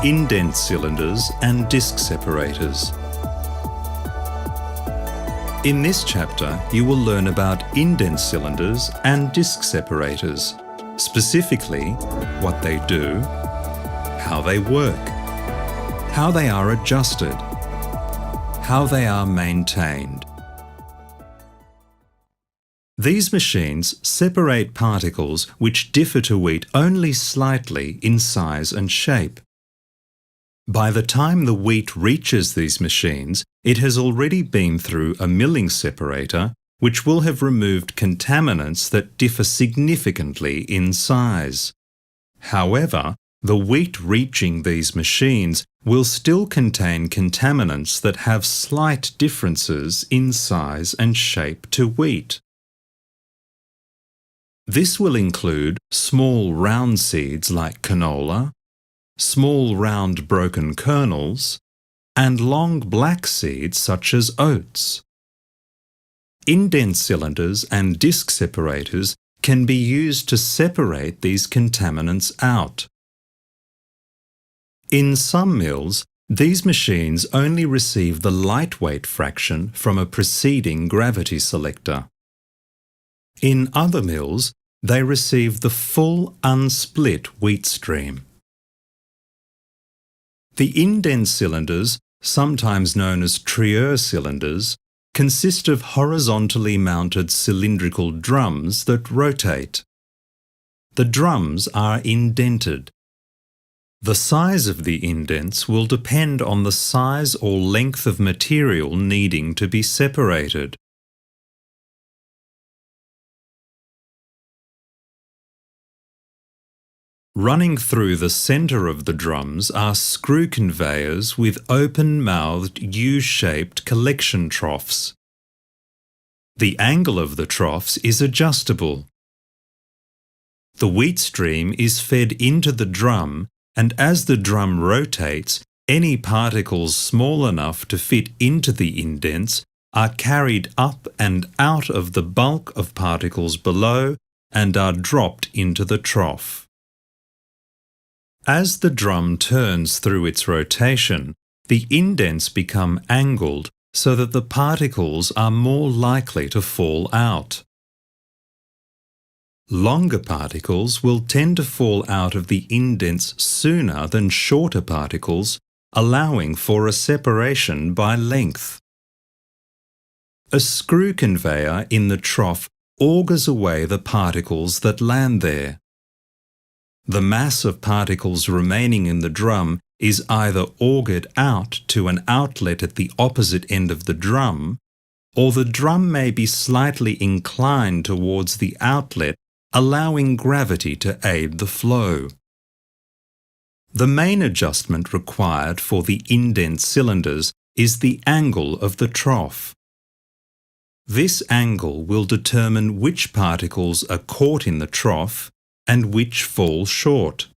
indent cylinders and disc separators. In this chapter, you will learn about indent cylinders and disc separators, specifically what they do, how they work, how they are adjusted, how they are maintained. These machines separate particles which differ to wheat only slightly in size and shape. By the time the wheat reaches these machines, it has already been through a milling separator, which will have removed contaminants that differ significantly in size. However, the wheat reaching these machines will still contain contaminants that have slight differences in size and shape to wheat. This will include small round seeds like canola, small round broken kernels, and long black seeds such as oats. Indent cylinders and disc separators can be used to separate these contaminants out. In some mills, these machines only receive the lightweight fraction from a preceding gravity selector. In other mills, they receive the full unsplit wheat stream. The indent cylinders, sometimes known as Trieur cylinders, consist of horizontally mounted cylindrical drums that rotate. The drums are indented. The size of the indents will depend on the size or length of material needing to be separated. Running through the centre of the drums are screw conveyors with open-mouthed U-shaped collection troughs. The angle of the troughs is adjustable. The wheat stream is fed into the drum, and as the drum rotates, any particles small enough to fit into the indents are carried up and out of the bulk of particles below and are dropped into the trough. As the drum turns through its rotation, the indents become angled so that the particles are more likely to fall out. Longer particles will tend to fall out of the indents sooner than shorter particles, allowing for a separation by length. A screw conveyor in the trough augers away the particles that land there. The mass of particles remaining in the drum is either augered out to an outlet at the opposite end of the drum, or the drum may be slightly inclined towards the outlet, allowing gravity to aid the flow. The main adjustment required for the indent cylinders is the angle of the trough. This angle will determine which particles are caught in the trough and which fall short.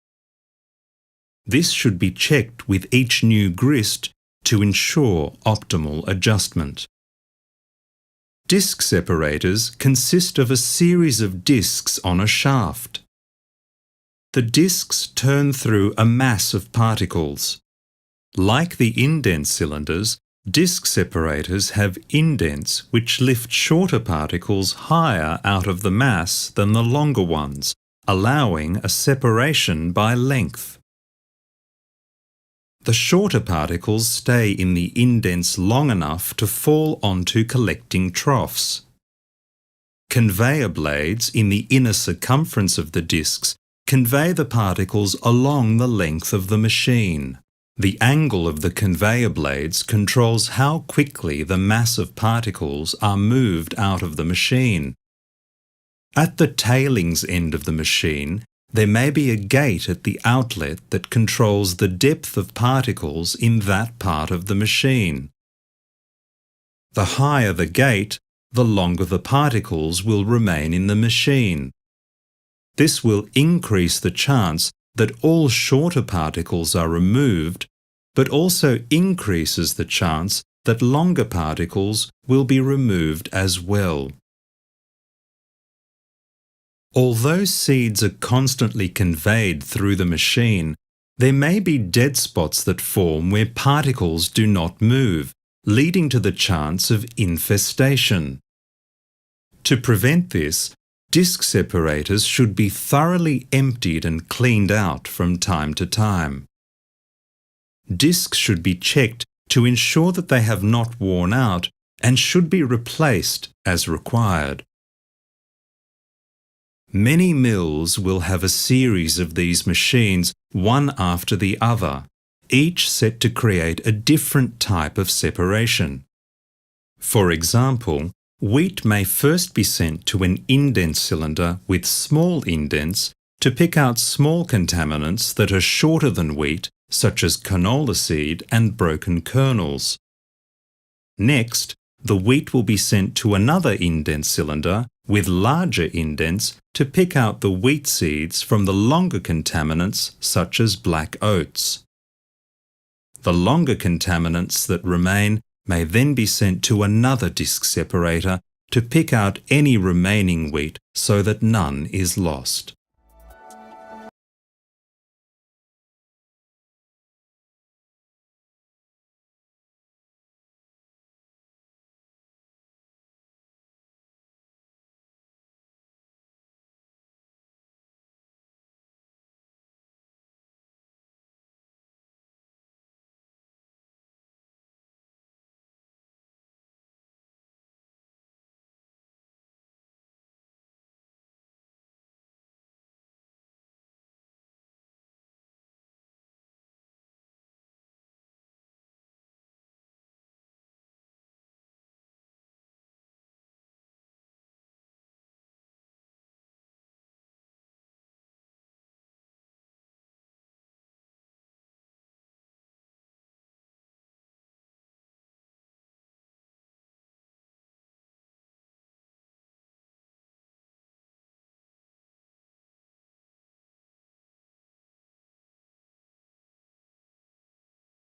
This should be checked with each new grist to ensure optimal adjustment. Disc separators consist of a series of discs on a shaft. The discs turn through a mass of particles. Like the indent cylinders, disc separators have indents which lift shorter particles higher out of the mass than the longer ones, allowing a separation by length. The shorter particles stay in the indents long enough to fall onto collecting troughs. Conveyor blades in the inner circumference of the discs convey the particles along the length of the machine. The angle of the conveyor blades controls how quickly the mass of particles are moved out of the machine. At the tailings end of the machine, there may be a gate at the outlet that controls the depth of particles in that part of the machine. The higher the gate, the longer the particles will remain in the machine. This will increase the chance that all shorter particles are removed, but also increases the chance that longer particles will be removed as well. Although seeds are constantly conveyed through the machine, There may be dead spots that form where particles do not move, leading to the chance of infestation. To prevent this, disc separators should be thoroughly emptied and cleaned out from time to time. Discs should be checked to ensure that they have not worn out and should be replaced as required. Many mills will have a series of these machines, one after the other, each set to create a different type of separation. For example, wheat may first be sent to an indent cylinder with small indents to pick out small contaminants that are shorter than wheat, such as canola seed and broken kernels. Next, the wheat will be sent to another indent cylinder with larger indents to pick out the wheat seeds from the longer contaminants such as black oats. The longer contaminants that remain may then be sent to another disc separator to pick out any remaining wheat so that none is lost.